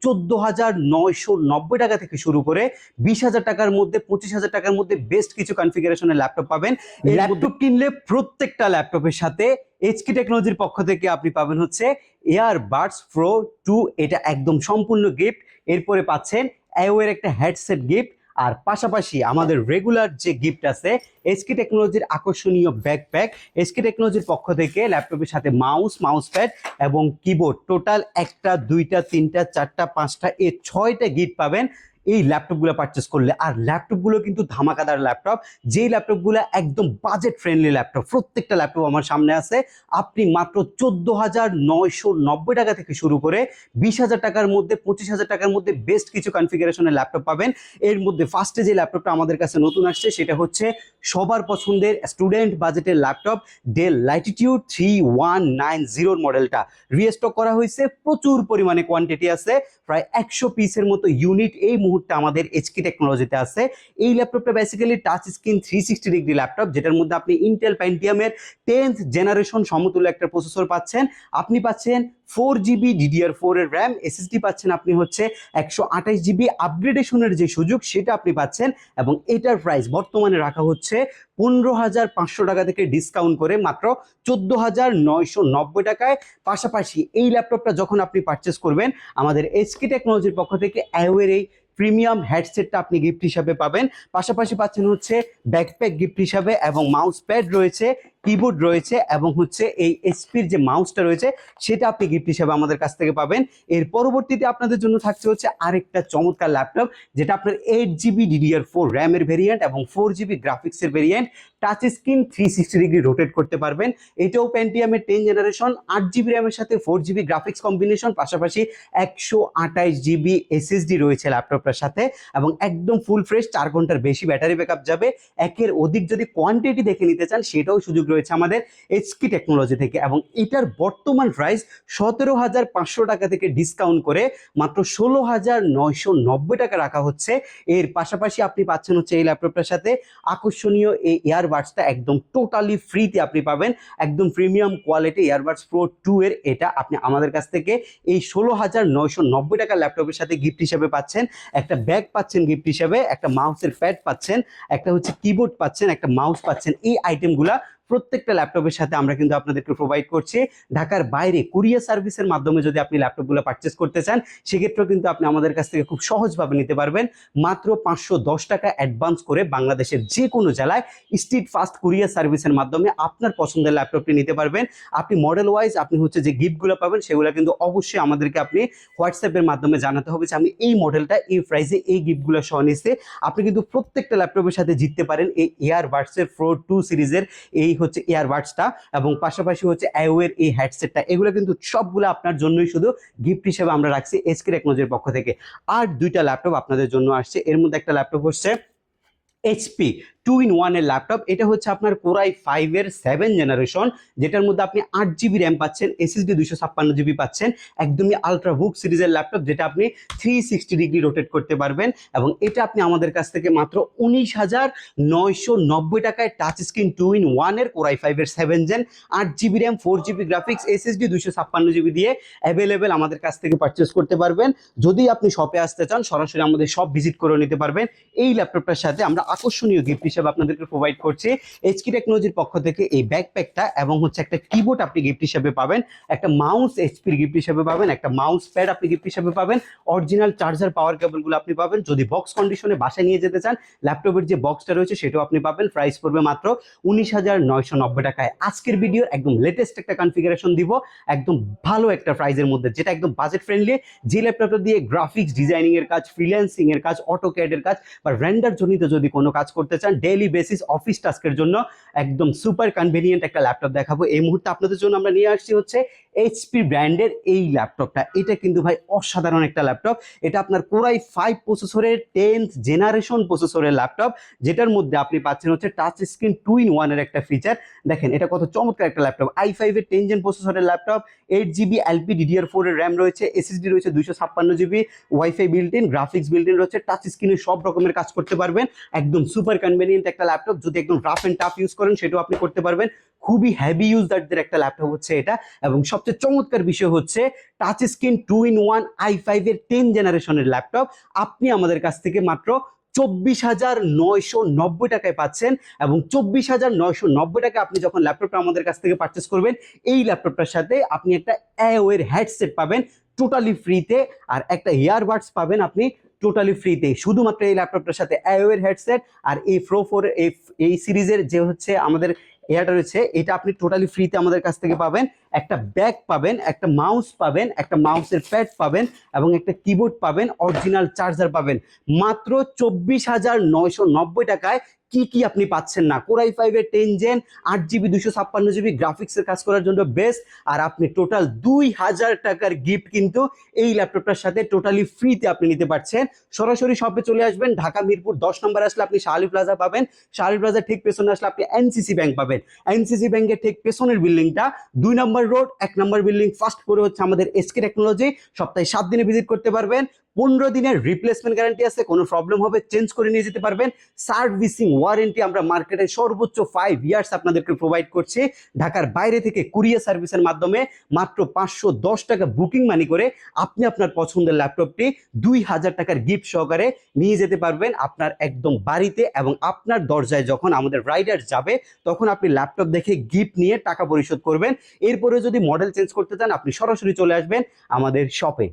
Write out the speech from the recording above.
14,990 টাকা থেকে শুরু করে 20,000 টাকার মধ্যে 25,000 টাকার মধ্যে বেস্ট কিছু কনফিগারেশনের ল্যাপটপ পাবেন। এই ল্যাপটপ কিনলে প্রত্যেকটা ল্যাপটপের সাথে এইচপি টেকনোলজির পক্ষ থেকে আপনি পাবেন হচ্ছে এয়ারবাডস প্রো 2, এটা একদম সম্পূর্ণ গিফট। এরপরে পাচ্ছেন আইওয়ের একটা হেডসেট গিফট, আর পাশাপাশি আমাদের রেগুলার যে গিফট আছে এইচপি টেকনোলজির আকর্ষণীয় ব্যাকপ্যাক। এইচপি টেকনোলজির পক্ষ থেকে ল্যাপটপের সাথে মাউস প্যাড এবং কিবোর্ড, টোটাল 1টা 2টা 3টা 4টা 5টা এই 6টা গিফট পাবেন এই ল্যাপটপগুলো পারচেস করলে। আর ল্যাপটপগুলো কিন্তু ধামাকাদার ল্যাপটপ, যেই ল্যাপটপগুলো একদম বাজেট ফ্রেন্ডলি ল্যাপটপ। প্রত্যেকটা ল্যাপটপ আমার সামনে আছে। আপনি মাত্র 14,990 টাকা থেকে শুরু করে 20,000 টাকার মধ্যে 25,000 টাকার মধ্যে বেস্ট কিছু কনফিগারেশনের ল্যাপটপ পাবেন। এর মধ্যে ফার্স্টে যে ল্যাপটপটা আমাদের কাছে নতুন আসছে সেটা হচ্ছে সবার পছন্দের স্টুডেন্ট বাজেটের ল্যাপটপ ডেল ল্যাটিটিউড 3190 মডেলটা রিস্টক করা হয়েছে। প্রচুর পরিমাণে কোয়ান্টিটি আছে, প্রায় 100 পিসের মতো ইউনিট এই মুহূর্তে আমাদের এইচপি টেকনোলজিতে আছে। এই ল্যাপটপটা basically touch screen 360 degree laptop, যেটার মধ্যে আপনি ইন্টেল পেন্টিয়ামের 10th জেনারেশন সমতুল্য একটা প্রসেসর পাচ্ছেন। আপনি পাচ্ছেন 4GB DDR4 এর র্যাম, এসএসডি পাচ্ছেন আপনি হচ্ছে 128GB। আপগ্রেডেশনের যে সুযোগ সেটা আপনি পাচ্ছেন, এবং এটার প্রাইস বর্তমানে রাখা হচ্ছে 15,500 টাকা থেকে ডিসকাউন্ট করে মাত্র 14,990 টাকায়। পাশাপাশি এই ল্যাপটপটা যখন আপনি পারচেস করবেন আমাদের এইচপি টেকনোলজির পক্ষ থেকে আইওয়ের এই প্রিমিয়াম হেডসেটটা আপনি গিফট হিসাবে পাবেন। পাশাপাশি পাচ্ছেন হচ্ছে ব্যাকপ্যাক গিফট হিসাবে, এবং মাউস প্যাড রয়েছে, কিবোর্ড রয়েছে, এবং হচ্ছে এই এইচপির যে মাউসটা রয়েছে সেটা আপনি গিফট হিসাবে আমাদের কাছ থেকে পাবেন। এর পরবর্তীতে আপনাদের জন্য থাকছে হচ্ছে আরেকটা চমৎকার ল্যাপটপ, যেটা আপনার 8GB DDR4 র্যামের ভেরিয়েন্ট এবং 4GB গ্রাফিক্সের variant. Touch screen 360 degree rotate করতে পারবেন। এটাও পেন্টিয়ামের 10 জেনারেশন, 8GB র্যামের সাথে 4GB গ্রাফিক্স কম্বিনেশন, পাশাপাশি 128GB এসএসডি রয়েছে ল্যাপটপটার সাথে, এবং একদম ফুল ফ্রেশ 4 ঘন্টার বেশি ব্যাটারি ব্যাকআপ যাবে। একের অধিক যদি কোয়ান্টিটি দেখে নিতে চান সেটাও সুযোগ রয়েছে আমাদের এইচপি টেকনোলজি থেকে, এবং এটার বর্তমান প্রাইস 17,500 টাকা থেকে ডিসকাউন্ট করে মাত্র 16,990 টাকা রাখা হচ্ছে। এর পাশাপাশি আপনি পাচ্ছেন হচ্ছে এই ল্যাপটপটার সাথে আকর্ষণীয় এই ইয়ারবাডসটা একদম টোটালি ফ্রিতে আপনি পাবেন। একদম প্রিমিয়াম কোয়ালিটি ইয়ারবাডস প্রো 2 এর এটা আপনি আমাদের কাছ থেকে এই 16,990 টাকা ল্যাপটপের সাথে গিফট হিসেবে পাচ্ছেন। একটা ব্যাগ পাচ্ছেন গিফট হিসেবে, একটা মাউসের প্যাড পাচ্ছেন, একটা হচ্ছে কিবোর্ড পাচ্ছেন, একটা মাউস পাচ্ছেন। এই আইটেমগুলা প্রত্যেকটা ল্যাপটপের সাথে আমরা কিন্তু আপনাদেরকে প্রোভাইড করছি। ঢাকার বাইরে কুরিয়ার সার্ভিসের মাধ্যমে যদি আপনি ল্যাপটপগুলো পারচেস করতে চান সেক্ষেত্রেও কিন্তু আপনি আমাদের কাছ থেকে খুব সহজভাবে নিতে পারবেন। মাত্র 510 টাকা অ্যাডভান্স করে বাংলাদেশের যে কোনো জেলায় স্ট্রিট ফাস্ট কুরিয়ার সার্ভিসের মাধ্যমে আপনার পছন্দের ল্যাপটপটি নিতে পারবেন। আপনি মডেল ওয়াইজ আপনি হচ্ছে যে গিফটগুলো পাবেন সেগুলো কিন্তু অবশ্যই আমাদেরকে আপনি হোয়াটসঅ্যাপের মাধ্যমে জানাতে হবে যে আমি এই মডেলটা এই প্রাইসে এই গিফটগুলো সহ নিচ্ছি। আপনি কিন্তু প্রত্যেকটা ল্যাপটপের সাথে জিততে পারেন এই এয়ারবাডসের প্রো 2 সিরিজের এই হচ্ছে এয়ারবাডসটা, এবং পাশাপাশি হচ্ছে আইওয়ের এই হেডসেটটা। এগুলো কিন্তু সবগুলো আপনার জন্যই শুধু গিফট হিসেবে আমরা রাখছি এইচপি টেকনোলজির পক্ষ থেকে। আর 2টা ল্যাপটপ আপনাদের জন্য আসছে। এর মধ্যে একটা ল্যাপটপ হচ্ছে এইচপি 2-in-1 এর ল্যাপটপ। এটা হচ্ছে আপনার কোরাই 5 এর 7 জেনারেশন, যেটার মধ্যে আপনি 8GB র্যাম পাচ্ছেন, এসএসডি 256GB পাচ্ছেন। একদমই আলট্রা বুক সিরিজের ল্যাপটপ, যেটা আপনি 360 ডিগ্রি রোটেট করতে পারবেন, এবং এটা আপনি আমাদের কাছ থেকে মাত্র 19,990 টাকায় টাচ স্ক্রিন 2-in-1 এর কোরাই 5 এর 7 gen 8GB RAM 4GB graphics SSD 256GB দিয়ে অ্যাভেলেবেল আমাদের কাছ থেকে পারচেস করতে পারবেন। যদি আপনি শপে আসতে চান সরাসরি আমাদের শপ ভিজিট করে নিতে পারবেন। এই ল্যাপটপটার সাথে আমরা আকর্ষণীয় গিফট হিসেবে আপনাদেরকে প্রোভাইড করছি এইচপি টেকনোলজির পক্ষ থেকে এই ব্যাকপ্যাকটা, এবং হচ্ছে একটা কিবোর্ড আপনি গিফট হিসেবে পাবেন, একটা মাউস এইচপির গিফট হিসেবে পাবেন, একটা মাউস প্যাড আপনি গিফট হিসেবে পাবেন, অরিজিনাল চার্জার পাওয়ার কেবলগুলো আপনি পাবেন। যদি বক্স কন্ডিশনে বাসায় নিয়ে যেতে চান ল্যাপটপের যে বক্সটা রয়েছে সেটাও আপনি পাবেন। প্রাইস পড়বে মাত্র 19,990 টাকায়। আজকের ভিডিও একদম লেটেস্ট একটা কনফিগারেশন দিব, একদম ভালো একটা প্রাইজের মধ্যে, যেটা একদম বাজেট ফ্রেন্ডলি। যে ল্যাপটপটা দিয়ে গ্রাফিক্স ডিজাইনিং এর কাজ, ফ্রিল্যান্সিং এর কাজ, অটোক্যাড এর কাজ বা রেন্ডার জনিত যদি কোনো কাজ করতে চান, ডেইলি বেসিস অফিস টাস্কের জন্য একদম সুপার কনভেনিয়েন্ট একটা ল্যাপটপ দেখাবো। এই মুহূর্তে আপনাদের জন্য আমরা নিয়ে আসছি হচ্ছে এইচপি ব্র্যান্ডের এই ল্যাপটপটা। এটা কিন্তু ভাই অসাধারণ একটা ল্যাপটপ। এটা আপনার কোরাই 5 প্রসেসরের 10th জেনারেশন প্রসেসরের ল্যাপটপ, যেটার মধ্যে আপনি পাচ্ছেন হচ্ছে টাচ স্ক্রিন 2-in-1 এর একটা ফিচার। দেখেন এটা কত চমৎকার একটা ল্যাপটপ। i5 এর 10 জেন প্রসেসরের ল্যাপটপ, 8GB এলপি DDR4 এর র্যাম রয়েছে, এসএসডি রয়েছে 256GB, wifi built in, graphics built in রয়েছে, টাচ স্ক্রিনে সব রকমের কাজ করতে পারবেন। একদম সুপার কনভেনিয়েন্ট একটা ল্যাপটপ। যদি একদম রাফ এন্ড টাফ ইউজ করেন সেটাও আপনি করতে পারবেন। খুবই হেভি ইউজারদের একটা ল্যাপটপ হচ্ছে এটা। এবং সবচেয়ে চমৎকার বিষয় হচ্ছে টাচ স্ক্রিন 2-in-1 i5 এর 10 জেনারেশনের ল্যাপটপ আপনি আমাদের কাছ থেকে মাত্র 24,990 টাকায় পাচ্ছেন। এবং 24,990 টাকা আপনি যখন ল্যাপটপটা আমাদের কাছ থেকে পারচেস করবেন, এই ল্যাপটপটার সাথে আপনি একটা এওয়ের হেডসেট পাবেন টোটালি ফ্রিতে, আর একটা ইয়ারবাডস পাবেন আপনি টোটালি ফ্রিতে। শুধুমাত্র এই ল্যাপটপটার সাথে এওয়ের হেডসেট আর এই প্রো 4 এই সিরিজের যে হচ্ছে আমাদের এয়ারটা রয়েছে, এটা আপনি টোটালি ফ্রিতে আমাদের কাছ থেকে পাবেন। একটা ব্যাগ পাবেন, একটা মাউস পাবেন, একটা মাউসের প্যাড পাবেন এবং একটা কিবোর্ড পাবেন, অরিজিনাল চার্জার পাবেন মাত্র 24,990 টাকায়। কি কি আপনি পাচ্ছেন না? কোর i5 এর 10 জেন 8GB 256GB গ্রাফিক্সের কাজ করার জন্য বেস্ট। আর আপনি টোটাল 2000 টাকার গিফট কিন্তু এই ল্যাপটপটার সাথে টোটালি ফ্রিতে আপনি নিতে পারছেন। সরাসরি শপে চলে আসবেন, ঢাকা মিরপুর 10 নম্বর আসলে আপনি শাহালি প্লাজা পাবেন, শাহালি প্লাজার ঠিক পেছনে আসলে আপনি এনসিসি ব্যাংক পাবেন, এনসিসি ব্যাংকের ঠিক পেছনের বিল্ডিংটা 2 নম্বর রোড 1 নম্বর বিল্ডিং ফার্স্ট ফ্লোরে হচ্ছে আমাদের এসকে টেকনোলজি। সপ্তাহে 7 দিনে ভিজিট করতে পারবেন, 15 দিনের রিপ্লেসমেন্ট গ্যারান্টি আছে, কোনো প্রবলেম হবে চেঞ্জ করে নিয়ে যেতে পারবেন। সার্ভিসিং ওয়ারেন্টি আমরা মার্কেটে সর্বোচ্চ 5 ইয়ার্স আপনাদেরকে প্রোভাইড করছি। ঢাকার বাইরে থেকে কুরিয়ার সার্ভিসের মাধ্যমে মাত্র 510 টাকা বুকিং মানি করে আপনি আপনার পছন্দের ল্যাপটপটি 2000 টাকার গিফট সহকারে নিয়ে যেতে পারবেন আপনার একদম বাড়িতে। এবং আপনার দরজায় যখন আমাদের রাইডার যাবে, তখন আপনি ল্যাপটপ দেখে গিফট নিয়ে টাকা পরিশোধ করবেন। এরপরে যদি মডেল চেঞ্জ করতে চান, আপনি সরাসরি চলে আসবেন আমাদের শপে।